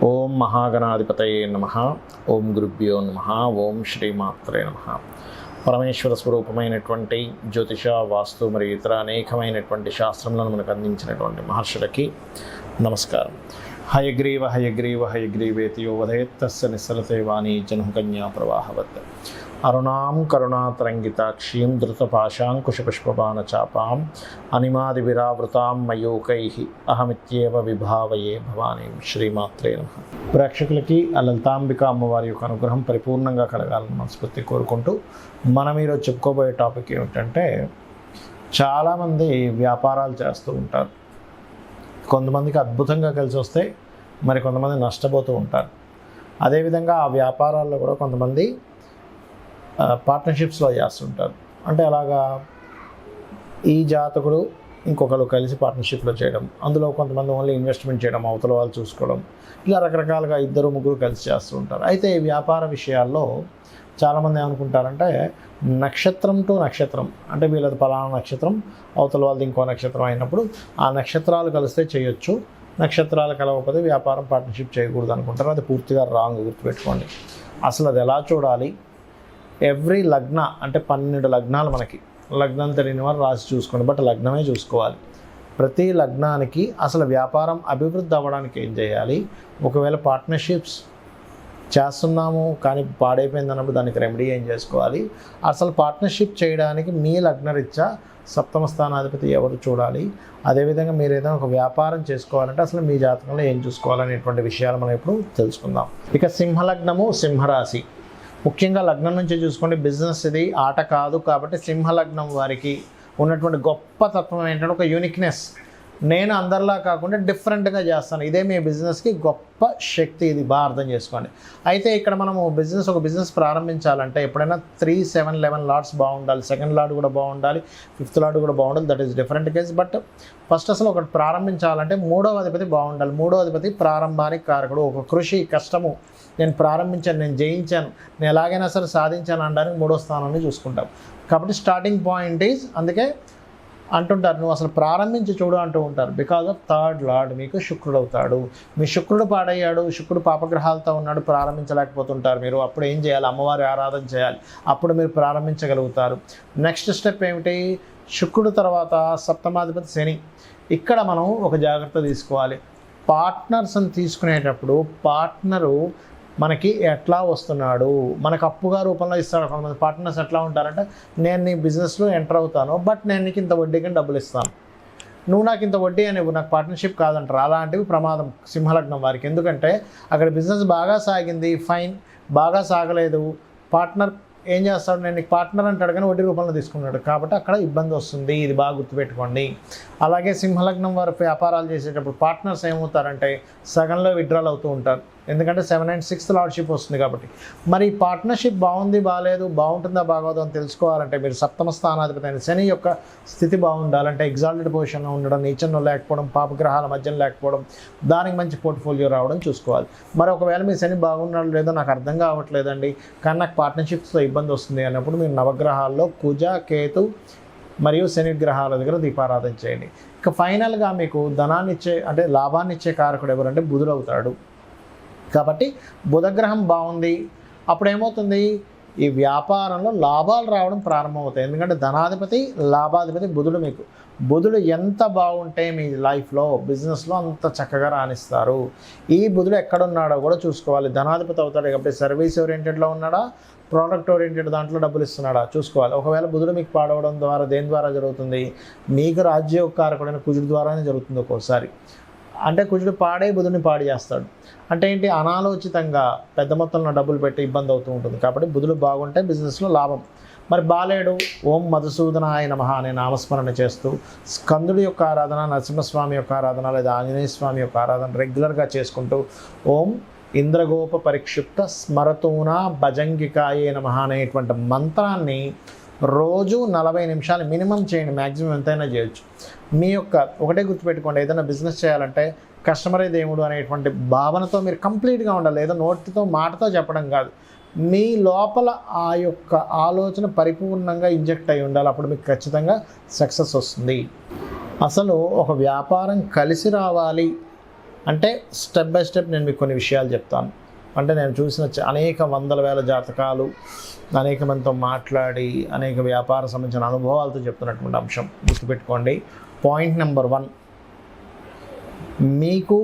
ఓం మహాగణాధిపతయే నమః. ఓం గురుభ్యో నమః. ఓం శ్రీమాత్రే నమః. పరమేశ్వర స్వరూపమైనటువంటి జ్యోతిష, వాస్తు మరియు ఇతర అనేకమైనటువంటి శాస్త్రములను మనకు అందించినటువంటి మహర్షులకి నమస్కారం. హయగ్రీవ హయగ్రీవ హయగ్రీవేతి యో వదయత్తస్య నిస్సరతే వాణి జన్మకన్యా ప్రవాహవత్. అరుణాం కరుణాతరంగితాక్షీం ధృతపాశాంకుశపుష్పబాణచాపాం అనిమాదివిరావృతాం మయూకైః అహమిత్యేవ విభావయే భవానీం. శ్రీమాత్రే నమః. ప్రేక్షకులకి ఆ లలితాంబిక అమ్మవారి యొక్క అనుగ్రహం పరిపూర్ణంగా కలగాలని మనస్ఫూర్తి కోరుకుంటూ మనం ఈరోజు చెప్పుకోబోయే టాపిక్ ఏమిటంటే, చాలామంది వ్యాపారాలు చేస్తూ ఉంటారు. కొంతమందికి అద్భుతంగా కలిసి వస్తాయి, మరి కొంతమంది నష్టపోతూ ఉంటారు. అదేవిధంగా ఆ వ్యాపారాల్లో కూడా కొంతమంది పార్ట్నర్షిప్స్లో చేస్తుంటారు. అంటే అలాగా ఈ జాతకుడు ఇంకొకరు కలిసి పార్ట్నర్షిప్లో చేయడం, అందులో కొంతమంది ఓన్లీ ఇన్వెస్ట్మెంట్ చేయడం, అవతల వాళ్ళు చూసుకోవడం, ఇలా రకరకాలుగా ఇద్దరు ముగ్గురు కలిసి చేస్తూ ఉంటారు. అయితే ఈ వ్యాపార విషయాల్లో చాలామంది ఏమనుకుంటారంటే, నక్షత్రం టు నక్షత్రం, అంటే వీళ్ళది పలానా నక్షత్రం, అవతల వాళ్ళది ఇంకో నక్షత్రం అయినప్పుడు ఆ నక్షత్రాలు కలిస్తే చేయొచ్చు, నక్షత్రాలు కలవకపోతే వ్యాపారం పార్ట్నర్షిప్ చేయకూడదు అనుకుంటారు. అది పూర్తిగా రాంగ్, గుర్తుపెట్టుకోండి. అసలు అది ఎలా చూడాలి? ఎవ్రీ లగ్న అంటే 12 లగ్నాలు, మనకి లగ్నం తెలియని వారు రాసి చూసుకోండి, బట్ లగ్నమే చూసుకోవాలి. ప్రతి లగ్నానికి అసలు వ్యాపారం అభివృద్ధి అవ్వడానికి ఏం చేయాలి, ఒకవేళ పార్ట్నర్షిప్స్ చేస్తున్నాము కానీ పాడైపోయింది అన్నప్పుడు దానికి రెమెడీ ఏం చేసుకోవాలి, అసలు పార్ట్నర్షిప్ చేయడానికి మీ లగ్నరీత్యా సప్తమ స్థానాధిపతి ఎవరు చూడాలి, అదేవిధంగా మీరు ఏదైనా ఒక వ్యాపారం చేసుకోవాలంటే అసలు మీ జాతకంలో ఏం చూసుకోవాలనేటువంటి విషయాలు మనం ఇప్పుడు తెలుసుకుందాం. ఇక సింహలగ్నము, సింహరాశి, ముఖ్యంగా లగ్నం నుంచి చూసుకోండి. బిజినెస్ ఇది ఆట కాదు, కాబట్టి సింహలగ్నం వారికి ఉన్నటువంటి గొప్ప తత్వం ఏంటంటే ఒక యూనిక్నెస్. నేను అందరిలా కాకుండా డిఫరెంట్గా చేస్తాను, ఇదే మీ బిజినెస్కి గొప్ప శక్తి. ఇది బాగా అర్థం చేసుకోండి. అయితే ఇక్కడ మనము ఒక బిజినెస్ ప్రారంభించాలంటే ఎప్పుడైనా 3, 7, 11 లాట్స్ బాగుండాలి, సెకండ్ లాట్ కూడా బాగుండాలి, ఫిఫ్త్ లాట్ కూడా బాగుండాలి. That is different case. But first అసలు ఒకటి ప్రారంభించాలంటే 3వ అధిపతి బాగుండాలి. 3వ అధిపతి ప్రారంభానికి కారకుడు. ఒక కృషి, కష్టము, నేను ప్రారంభించాను, నేను జయించాను, నేను ఎలాగైనా సరే సాధించాను అనడానికి 3వ స్థానాన్ని చూసుకుంటాం. కాబట్టి స్టార్టింగ్ పాయింట్ ఈజ్, అందుకే అంటుంటారు నువ్వు అసలు ప్రారంభించి చూడు అంటూ ఉంటారు. బికాజ్ ఆఫ్ థర్డ్ లార్డ్ మీకు శుక్రుడు అవుతాడు. మీ శుక్రుడు పాడయ్యాడు, శుక్రుడు పాపగ్రహాలతో ఉన్నాడు, ప్రారంభించలేకపోతుంటారు. మీరు అప్పుడు ఏం చేయాలి? అమ్మవారి ఆరాధన చేయాలి, అప్పుడు మీరు ప్రారంభించగలుగుతారు. నెక్స్ట్ స్టెప్ ఏమిటి? శుక్రుడు తర్వాత సప్తమాధిపతి శని. ఇక్కడ మనం ఒక జాగ్రత్త తీసుకోవాలి. పార్ట్నర్స్ని తీసుకునేటప్పుడు పార్ట్నరు మనకి ఎట్లా వస్తున్నాడు, మనకు అప్పుగా రూపంలో ఇస్తాడు. కొంతమంది పార్ట్నర్స్ ఎట్లా ఉంటారంటే, నేను నీ బిజినెస్లో ఎంటర్ అవుతాను, బట్ నేను నీకు ఇంత వడ్డీకి డబ్బులు ఇస్తాను, నువ్వు నాకు ఇంత వడ్డీ అనేవి, నాకు పార్ట్నర్షిప్ కాదంటారు. అలాంటివి ప్రమాదం సింహలగ్నం వారికి. ఎందుకంటే అక్కడ బిజినెస్ బాగా సాగింది, ఫైన్, బాగా సాగలేదు, పార్ట్నర్ ఏం చేస్తాడు, నేను నీకు పార్ట్నర్ అంటాడు కానీ వడ్డీ రూపంలో తీసుకున్నాడు, కాబట్టి అక్కడ ఇబ్బంది వస్తుంది. ఇది బాగా గుర్తుపెట్టుకోండి. అలాగే సింహలగ్నం వారు వ్యాపారాలు చేసేటప్పుడు పార్ట్నర్స్ ఏమవుతారంటే సగంలో విత్డ్రాల్ అవుతూ ఉంటారు. ఎందుకంటే 7 and 6th లార్డ్షిప్ వస్తుంది కాబట్టి. మరి పార్ట్నర్షిప్ బాగుంది, బాగాలేదు, బాగుంటుందా బాగోదు అని తెలుసుకోవాలంటే మీరు సప్తమ స్థానాధిపతి అయిన శని యొక్క స్థితి బాగుండాలంటే ఎగ్జాల్టెడ్ పొజిషన్లో ఉండడం, నీచంలో లేకపోవడం, పాపగ్రహాల మధ్యలో లేకపోవడం, దానికి మంచి పోర్ట్ఫోలియో రావడం చూసుకోవాలి. మరి ఒకవేళ మీ శని బాగున్నాడు లేదో నాకు అర్థం కావట్లేదండి, కానీ నాకు పార్ట్నర్షిప్స్తో ఇబ్బంది వస్తుంది అన్నప్పుడు మీరు నవగ్రహాల్లో కుజ, కేతు మరియు శని గ్రహాల దగ్గర దీపారాధన చేయండి. ఇక ఫైనల్గా మీకు ధనాన్ని ఇచ్చే, అంటే లాభాన్ని ఇచ్చే కారకుడు ఎవరంటే బుధుడు అవుతాడు. కాబట్టి బుధగ్రహం బాగుంది, అప్పుడు ఏమవుతుంది, ఈ వ్యాపారంలో లాభాలు రావడం ప్రారంభమవుతాయి. ఎందుకంటే ధనాధిపతి, లాభాధిపతి బుధుడు. మీకు బుధుడు ఎంత బాగుంటే మీ లైఫ్లో, బిజినెస్లో అంత చక్కగా రాణిస్తారు. ఈ బుధుడు ఎక్కడున్నాడో కూడా చూసుకోవాలి. ధనాధిపతి అవుతాడు కాబట్టి సర్వీస్ ఓరియంటెడ్లో ఉన్నాడా, ప్రోడక్ట్ ఓరియంటెడ్ దాంట్లో డబ్బులు ఇస్తున్నాడా చూసుకోవాలి. ఒకవేళ బుధుడు మీకు పాడవడం ద్వారా దేని ద్వారా జరుగుతుంది, మీకు రాజ్యోగకారకుడైన కుజుడు ద్వారానే జరుగుతుంది ఒక్కోసారి. అంటే కుజుడు పాడే బుధుడిని పాడు చేస్తాడు. అంటే ఏంటి, అనాలోచితంగా పెద్ద మొత్తంలో డబ్బులు పెట్టి ఇబ్బంది అవుతూ ఉంటుంది. కాబట్టి బుధుడు బాగుంటే బిజినెస్లో లాభం. మరి బాలేడు, ఓం మధుసూదనాయ నమః అనే నామస్మరణ చేస్తూ స్కందుడి యొక్క ఆరాధన, నరసింహస్వామి యొక్క ఆరాధన లేదా ఆంజనేయ స్వామి యొక్క ఆరాధన రెగ్యులర్గా చేసుకుంటూ ఓం ఇంద్రగోప పరిక్షిప్త స్మరతూనా భజంగికాయే నమః అనేటువంటి మంత్రాన్ని రోజు 40 నిమిషాలు మినిమం చేయండి. మ్యాక్సిమం ఎంతైనా చేయొచ్చు. మీ యొక్క ఒకటే గుర్తుపెట్టుకోండి, ఏదైనా బిజినెస్ చేయాలంటే కస్టమరే దేవుడు అనేటువంటి భావనతో మీరు కంప్లీట్గా ఉండాలి. ఏదో నోటితో మాటతో చెప్పడం కాదు, మీ లోపల ఆ యొక్క ఆలోచన పరిపూర్ణంగా ఇంజెక్ట్ అయి ఉండాలి. అప్పుడు మీకు ఖచ్చితంగా సక్సెస్ వస్తుంది. అసలు ఒక వ్యాపారం కలిసి రావాలి అంటే స్టెప్ బై స్టెప్ నేను మీకు కొన్ని విషయాలు చెప్తాను. అంటే నేను చూసిన అనేక వందల వేల జాతకాలు, అనేక మందితో మాట్లాడి అనేక వ్యాపార సంబంధించిన అనుభవాలతో చెప్తున్నటువంటి అంశం గుర్తుపెట్టుకోండి. పాయింట్ నెంబర్ 1, మీకు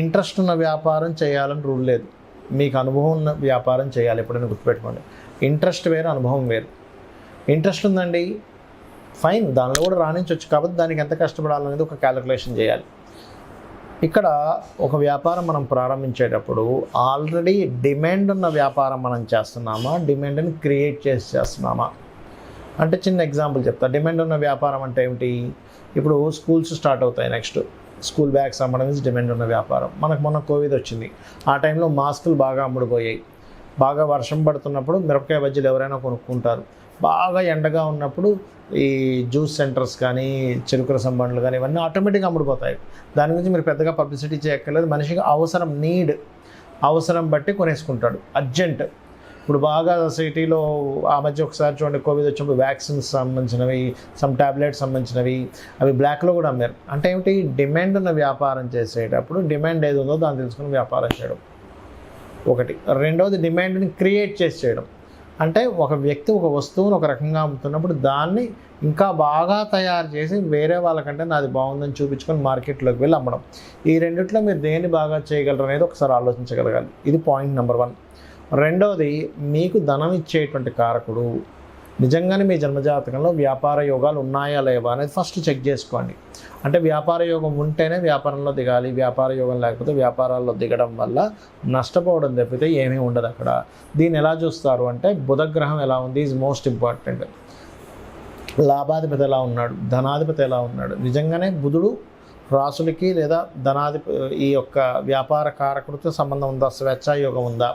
ఇంట్రెస్ట్ ఉన్న వ్యాపారం చేయాలని రూల్ లేదు. మీకు అనుభవం ఉన్న వ్యాపారం చేయాలి. ఎప్పుడైనా గుర్తుపెట్టుకోండి. ఇంట్రెస్ట్ వేరు, అనుభవం వేరు. ఇంట్రెస్ట్ ఉందండి, ఫైన్, దానిలో కూడా రాణించవచ్చు. కాబట్టి దానికి ఎంత కష్టపడాలనేది ఒక క్యాలిక్యులేషన్ చేయాలి. ఇక్కడ ఒక వ్యాపారం మనం ప్రారంభించేటప్పుడు ఆల్రెడీ డిమాండ్ ఉన్న వ్యాపారం మనం చేస్తున్నామా, డిమాండ్ని క్రియేట్ చేస్తున్నామా? అంటే చిన్న ఎగ్జాంపుల్ చెప్తా. డిమాండ్ ఉన్న వ్యాపారం అంటే ఏమిటి? ఇప్పుడు స్కూల్స్ స్టార్ట్ అవుతాయి. నెక్స్ట్ స్కూల్ బ్యాగ్స్ అమ్మడం ఇస్ డిమాండ్ ఉన్న వ్యాపారం. మనకు మొన్న కోవిడ్ వచ్చింది. ఆ టైంలో మాస్కులు బాగా అమ్ముడుపోయాయి. బాగా వర్షం పడుతున్నప్పుడు మిరపకాయ బజ్జీలు ఎవరైనా కొనుక్కుంటారు. బాగా ఎండగా ఉన్నప్పుడు ఈ జ్యూస్ సెంటర్స్ కానీ, చెరుకు రసం బండ్లు కానీ ఇవన్నీ ఆటోమేటిక్గా అమ్ముడుపోతాయి. దాని గురించి మీరు పెద్దగా పబ్లిసిటీ చేయక్కర్లేదు. మనిషికి అవసరం, అవసరం బట్టి కొనేసుకుంటాడు, అర్జెంట్. ఇప్పుడు బాగా సిటీలో ఆ మధ్య ఒకసారి చూడండి, కోవిడ్ వచ్చినప్పుడు వ్యాక్సిన్స్ సంబంధించినవి, సమ్ ట్యాబ్లెట్స్ సంబంధించినవి అవి బ్లాక్లో కూడా అమ్మారు. అంటే ఏమిటి? డిమాండ్ ఉన్న వ్యాపారం చేసేటప్పుడు డిమాండ్ ఏది ఉందో దాన్ని తెలుసుకుని వ్యాపారం చేయడం ఒకటి. రెండవది డిమాండ్ని క్రియేట్ చేయడం. అంటే ఒక వ్యక్తి ఒక వస్తువును ఒక రకంగా అమ్ముతున్నప్పుడు దాన్ని ఇంకా బాగా తయారు చేసి వేరే వాళ్ళకంటే నాది బాగుందని చూపించుకొని మార్కెట్లోకి వెళ్ళి అమ్మడం. ఈ రెండిట్లో మీరు దేన్ని బాగా చేయగలరు అనేది ఒకసారి ఆలోచించగలగాలి. ఇది పాయింట్ నెంబర్ 1. రెండవది, మీకు ధనం ఇచ్చేటువంటి కారకుడు నిజంగానే మీ జన్మజాతకంలో వ్యాపార యోగాలు ఉన్నాయా లేవా అనేది ఫస్ట్ చెక్ చేసుకోండి. అంటే వ్యాపార యోగం ఉంటేనే వ్యాపారంలో దిగాలి. వ్యాపార యోగం లేకపోతే వ్యాపారాల్లో దిగడం వల్ల నష్టపోవడం తప్పితే ఏమీ ఉండదు అక్కడ. దీన్ని ఎలా చూస్తారు అంటే బుధగ్రహం ఎలా ఉంది ఈజ్ మోస్ట్ ఇంపార్టెంట్. లాభాధిపతి ఎలా ఉన్నాడు, ధనాధిపతి ఎలా ఉన్నాడు. నిజంగానే బుధుడు రాసులకి లేదా ఈ యొక్క వ్యాపార కారకుడితో సంబంధం ఉందా, స్వేచ్ఛాయోగం ఉందా,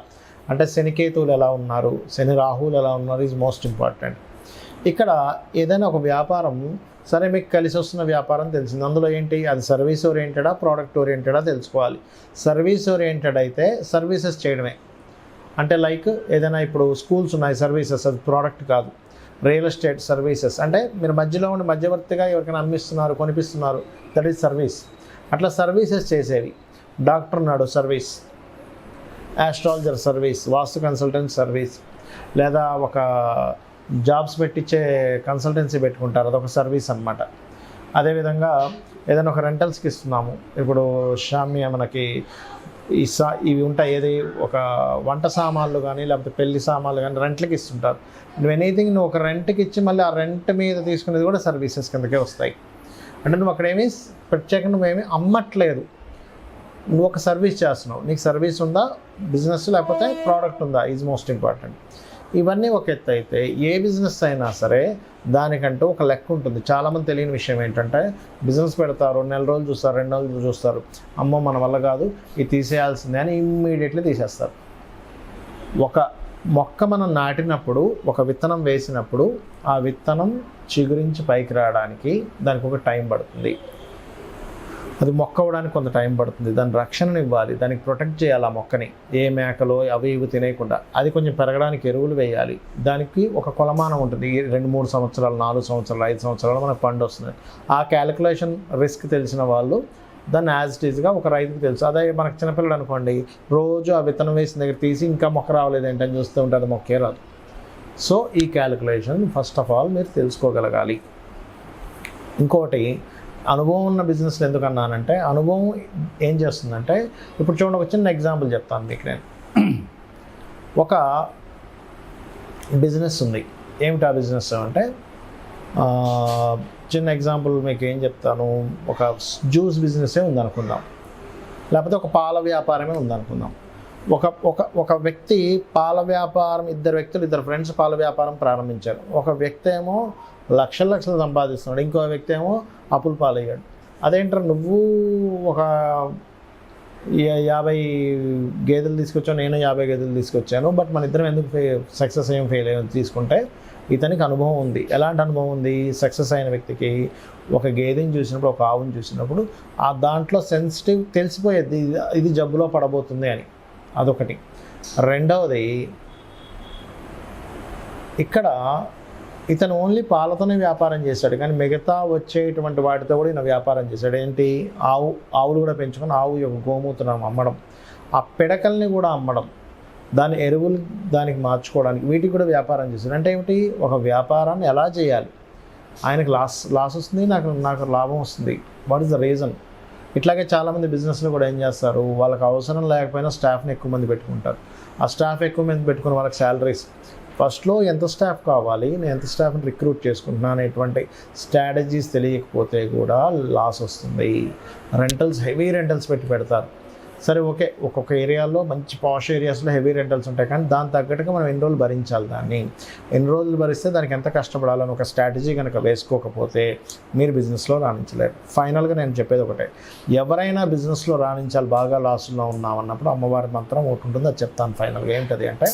అంటే శనికేతువులు ఎలా ఉన్నారు, శని రాహువులు ఎలా ఉన్నారు ఈజ్ మోస్ట్ ఇంపార్టెంట్. ఇక్కడ ఏదైనా ఒక వ్యాపారం సరే మీకు కలిసి వస్తున్న వ్యాపారం తెలిసింది. అందులో ఏంటి, అది సర్వీస్ ఓరియంటెడా, ప్రోడక్ట్ ఓరియంటెడా తెలుసుకోవాలి. సర్వీస్ ఓరియంటెడ్ అయితే సర్వీసెస్ చేయడమే. అంటే లైక్ ఏదైనా ఇప్పుడు స్కూల్స్ ఉన్నాయి, సర్వీసెస్, అది ప్రోడక్ట్ కాదు. రియల్ ఎస్టేట్ సర్వీసెస్ అంటే మీరు మధ్యలో ఉండి మధ్యవర్తిగా ఎవరికైనా అమ్మిస్తున్నారు, కొనిపిస్తున్నారు, దట్ ఈజ్ సర్వీస్. అట్లా సర్వీసెస్ చేసేవి. డాక్టర్ ఉన్నాడు, సర్వీస్. ఆస్ట్రాలజర్ సర్వీస్, వాస్తు కన్సల్టెంట్ సర్వీస్, లేదా ఒక జాబ్స్ పెట్టించే కన్సల్టెన్సీ పెట్టుకుంటారు, అదొక సర్వీస్ అన్నమాట. అదేవిధంగా ఏదైనా ఒక రెంటల్స్కి ఇస్తున్నాము. ఇప్పుడు షామియా మనకి ఇవి ఉంటాయి, ఏది ఒక వంట సామాన్లు కానీ లేకపోతే పెళ్లి సామాన్లు కానీ రెంట్లకి ఇస్తుంటారు. నువ్వు ఎనీథింగ్ నువ్వు ఒక రెంట్కి ఇచ్చి మళ్ళీ ఆ రెంట్ మీద తీసుకునేది కూడా సర్వీసెస్ కిందకే వస్తాయి. అంటే నువ్వు అక్కడేమీ ప్రత్యేకంగా నువ్వేమీ అమ్మట్లేదు, నువ్వు ఒక సర్వీస్ చేస్తున్నావు. నీకు సర్వీస్ ఉందా, బిజినెస్, లేకపోతే ప్రోడక్ట్ ఉందా ఈజ్ మోస్ట్ ఇంపార్టెంట్. ఇవన్నీ ఒక ఎత్తు అయితే ఏ బిజినెస్ అయినా సరే దానికంటూ ఒక లెక్క ఉంటుంది. చాలామంది తెలియని విషయం ఏంటంటే బిజినెస్ పెడతారు, నెల రోజులు చూస్తారు, 2 నెలలు చూస్తారు, అమ్మో మన వల్ల కాదు, ఇది తీసేయాల్సిందే అని ఇమ్మీడియట్లీ తీసేస్తారు. ఒక మొక్క మనం నాటినప్పుడు, ఒక విత్తనం వేసినప్పుడు ఆ విత్తనం చిగురించి పైకి రావడానికి దానికి ఒక టైం పడుతుంది. అది మొక్క అవ్వడానికి కొంత టైం పడుతుంది. దాని రక్షణను ఇవ్వాలి, దానికి ప్రొటెక్ట్ చేయాలి. ఆ మొక్కని ఏ మేకలో అవి ఇవి తినేయకుండా అది కొంచెం పెరగడానికి ఎరువులు వేయాలి. దానికి ఒక కొలమానం ఉంటుంది. 2-3 సంవత్సరాలు, 4 సంవత్సరాలు, 5 సంవత్సరాలు మనకు పండు వస్తుంది. ఆ క్యాలిక్యులేషన్ రిస్క్ తెలిసిన వాళ్ళు దాన్ని యాజ్ ఇట్ ఈజ్గా ఒక రైతుకి తెలుసు. అదే మనకు చిన్నపిల్లలు అనుకోండి, రోజు ఆ విత్తనం వేసిన దగ్గర తీసి ఇంకా మొక్క రావలేదు ఏంటని చూస్తూ ఉంటుంది, మొక్కే రాదు. సో ఈ క్యాలిక్యులేషన్ ఫస్ట్ ఆఫ్ ఆల్ మీరు తెలుసుకోగలగాలి. ఇంకోటి, అనుభవం ఉన్న బిజినెస్లు ఎందుకు అన్నానంటే, అనుభవం ఏం చేస్తుందంటే, ఇప్పుడు చూడండి ఒక చిన్న ఎగ్జాంపుల్ చెప్తాను మీకు. నేను ఒక బిజినెస్ ఉంది. ఏమిటి ఆ బిజినెస్ అంటే, చిన్న ఎగ్జాంపుల్ మీకు ఏం చెప్తాను, ఒక జ్యూస్ బిజినెసే ఉందనుకుందాం, లేకపోతే ఒక పాల వ్యాపారమే ఉందనుకుందాం. ఒక వ్యక్తి పాల వ్యాపారం, ఇద్దరు ఫ్రెండ్స్ పాల వ్యాపారం ప్రారంభించారు. ఒక వ్యక్తి ఏమో లక్షలు సంపాదిస్తున్నాడు, ఇంకో వ్యక్తి ఏమో అప్పులు పాలయ్యాడు. అదేంటారు, నువ్వు ఒక 50 గేదెలు తీసుకొచ్చావు, నేను 50 గేదెలు తీసుకొచ్చాను, బట్ మన ఇద్దరం ఎందుకు సక్సెస్ ఏం ఫెయిల్ అయ్యాం తీసుకుంటే, ఇతనికి అనుభవం ఉంది. ఎలాంటి అనుభవం ఉంది? సక్సెస్ అయిన వ్యక్తికి ఒక గేదెని చూసినప్పుడు, ఒక ఆవుని చూసినప్పుడు ఆ దాంట్లో సెన్సిటివ్ తెలిసిపోయేది, ఇది జబ్బులో పడబోతుంది అని. అదొకటి. రెండవది, ఇక్కడ ఇతను ఓన్లీ పాలతోనే వ్యాపారం చేశాడు, కానీ మిగతా వచ్చేటువంటి వాటితో కూడా ఈయన వ్యాపారం చేశాడు. ఏంటి, ఆవులు కూడా పెంచుకొని ఆవు యొక్క గోమూత్రం అమ్మడం, ఆ పిడకల్ని కూడా అమ్మడం, దాని ఎరువులు దానికి మార్చుకోవడానికి, వీటికి కూడా వ్యాపారం చేశాడు. అంటే ఏమిటి, ఒక వ్యాపారాన్ని ఎలా చేయాలి, ఆయనకు లాస్ వస్తుంది, నాకు లాభం వస్తుంది, వాట్ ఈస్ ద రీజన్. ఇట్లాగే చాలామంది బిజినెస్లో కూడా ఏం చేస్తారు, వాళ్ళకి అవసరం లేకపోయినా స్టాఫ్ని ఎక్కువ మంది పెట్టుకుంటారు. ఆ స్టాఫ్ ఎక్కువ మంది పెట్టుకుని వాళ్ళకి శాలరీస్, ఫస్ట్లో ఎంత స్టాఫ్ కావాలి, నేను ఎంత స్టాఫ్ని రిక్రూట్ చేసుకుంటున్నాను అనేటువంటి స్ట్రాటజీస్ తెలియకపోతే కూడా లాస్ వస్తుంది. రెంటల్స్, హెవీ రెంటల్స్ పెడతారు. సరే ఓకే, ఒక్కొక్క ఏరియాలో మంచి పాష్ ఏరియాస్లో హెవీ రెంటల్స్ ఉంటాయి, కానీ దాని తగ్గట్టుగా మనం ఎన్ని రోజులు భరించాలి, ఎన్ని రోజులు భరిస్తే దానికి ఎంత కష్టపడాలని ఒక స్ట్రాటజీ కనుక వేసుకోకపోతే మీరు బిజినెస్లో రాణించలేరు. ఫైనల్గా నేను చెప్పేది ఒకటే, ఎవరైనా బిజినెస్లో రాణించాలి, బాగా లాస్లో ఉన్నామన్నప్పుడు అమ్మవారి మంత్రం ఒకటి ఉంటుంది, అది చెప్తాను ఫైనల్గా. ఏంటది అంటే,